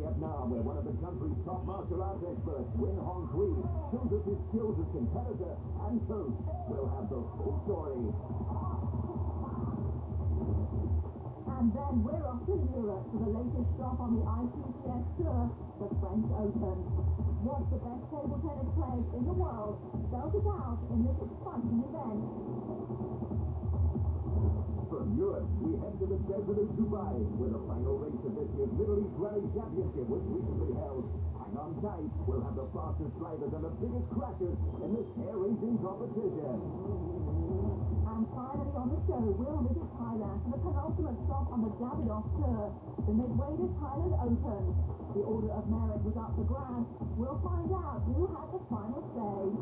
Vietnam, where one of the country's top martial arts experts, Win Hong Kui, shows us his skills as competitor and coach. We'll have the full story. And then we're off to Europe for the latest stop on the ITTF Tour, the French Open. Watch the best table tennis players in the world belt it out in this exciting event. From Europe, we head to the desert of Dubai, where the final race of this year's Middle East Rally Championship was recently held. Hang on tight, we'll have the fastest drivers and the biggest crashes in this hair-raising competition. And finally on the show, we'll visit Thailand for the penultimate stop on the Davidoff Tour, the midway to Thailand Open. The order of merit was up for grabs. We'll find out who had the final say.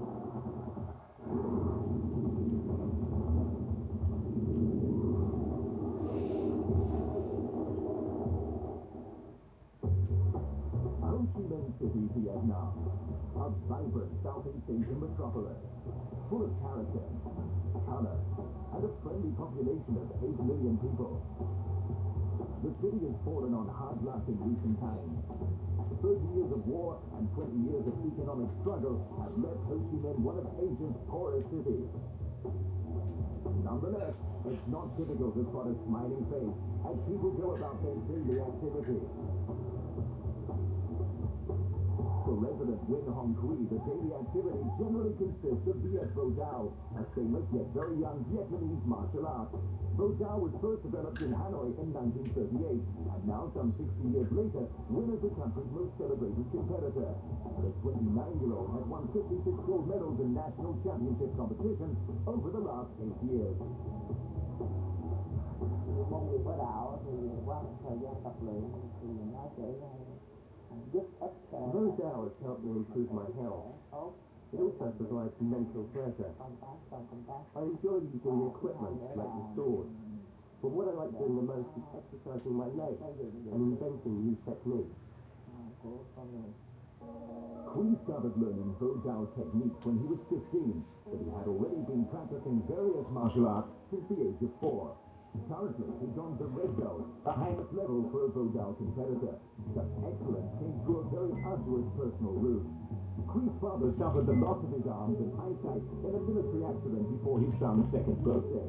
Ho Chi Minh City, Vietnam, a vibrant Southeast Asian metropolis, full of character, color, and a friendly population of 8 million people. The city has fallen on hard luck in recent times. 30 years of war and 20 years of economic struggle have left Ho Chi Minh one of Asia's poorest cities. Nonetheless, it's not difficult to spot a smiling face as people go about their daily activities. For resident Win Hong Kui, the daily activity generally consists of Viet Vo Dao, a famous yet very young Vietnamese martial art. Vo Dao was first developed in Hanoi in 1938, and now, some 60 years later, Win is the country's most celebrated competitor. The 29-year-old has won 56 gold medals in national championship competitions over the last 8 years. Môn gì võ đạo thì qua một thời gian tập luyện thì nó sẽ giúp ích Vo Dao has helped me improve my health. tốt It also provides mental pleasure. công tác I enjoy using the equipment like the sword. But what I like doing the most is exercising my legs and inventing new techniques. của con người. Kui started learning Vo Dao techniques when he was 15, but he had already been practicing various martial arts since the age of 4. Currently, he's on the red belt, the highest level for a Vo Dao competitor. Such excellence came through a very arduous personal route. Kui's father suffered the loss of his arms and eyesight in a military accident before his son's second birthday.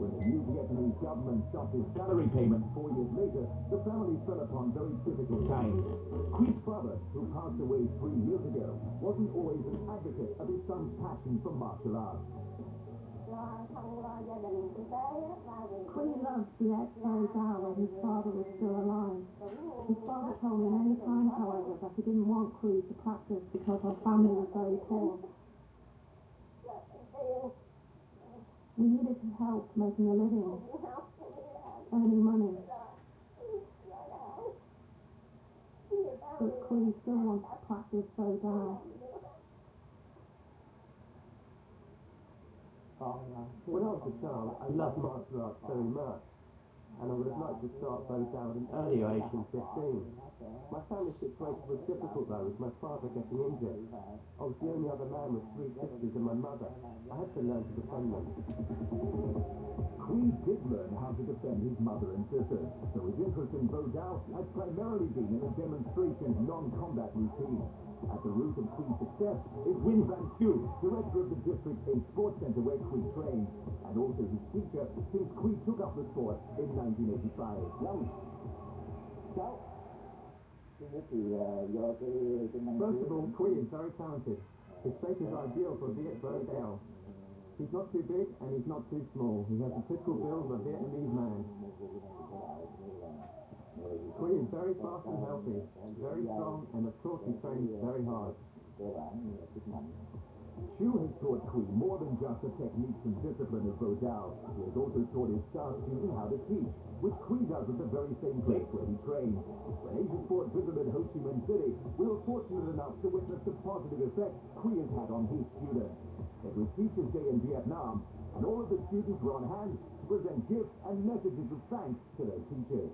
When the new Vietnamese government stopped his salary payments 4 years later, the family fell upon very difficult times. Kui's father, who passed away 3 years ago, wasn't always an advocate of his son's passion for martial arts. Kui loved Viet Vo Dao when his father was still alive. His father told me many times, however, that he didn't want Kui to practice because our family was very poor. We needed his help making a living, earning money. But Kui still wants to practice Vo Dao. When I was a child, I loved martial arts very much, and I would have liked to start Vo Dao at an earlier age than 15. My family situation was difficult though, with my father getting injured. I was the only other man with 3 sisters and my mother. I had to learn to defend them. Kui did learn how to defend his mother and sisters, so his interest in Vo Dao has primarily been in a demonstration non-combat routine. At the root of Kui's success is Win Van Q, director of the District 8 Sports Center where Kui trains, and also his teacher since Kui took up the sport in 1985. Thứ nhất thì do cái năng First of all, Kui is very talented. His shape is ideal for Viet Vo Dao. He's not too big and he's not too small. He has the typical build of a Vietnamese man. Kui is very fast and healthy, very strong, and of course he trains very hard. cơ bản như là sức mạnh. Chu has taught Kui more than just the techniques and discipline of Vo Dao. He has also taught his staff students how to teach, which Kui does at the very same place where he trains. When Asia Sport visited Ho Chi Minh City, we were fortunate enough to witness the positive effect Kui has had on his students. It was Teachers' Day in Vietnam, and all of the students were on hand to present gifts and messages of thanks to their teachers.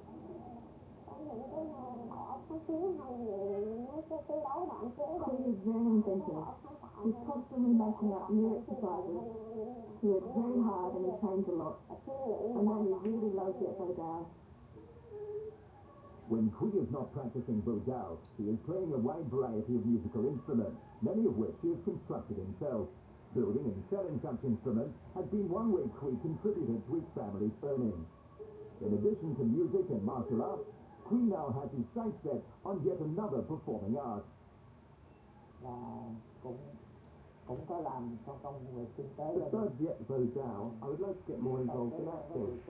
Kui is very inventive. He's constantly making up new exercises. He works very hard and he trains a lot. And then he really loves it, Vo Dao. When Kui is not practicing Bojao, he is playing a wide variety of musical instruments, many of which he has constructed himself. Building and selling such instruments has been one way Kui contributed to his family's earnings. In addition to music and martial arts, Kui now has his sights set on yet another performing art. Và cũng cũng có làm trong công việc kinh tế. Besides yet Bojao, I would like to get more involved in acting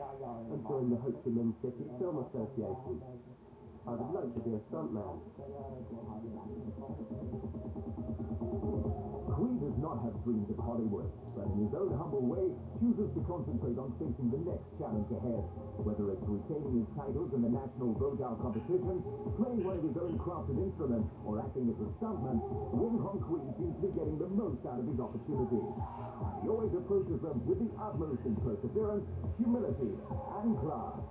and join the Ho Chi Minh City Film Association. I would like to be a stuntman. Kui does not have dreams of Hollywood, but in his own humble way, chooses to concentrate on facing the next challenge ahead. Whether it's retaining his titles in the national Bojao competition, playing one of his own crafted instruments, or acting as a stuntman, Wing Hong Kui seems to be getting the most out of his opportunities. He always approaches them with the utmost in perseverance, humility, and class.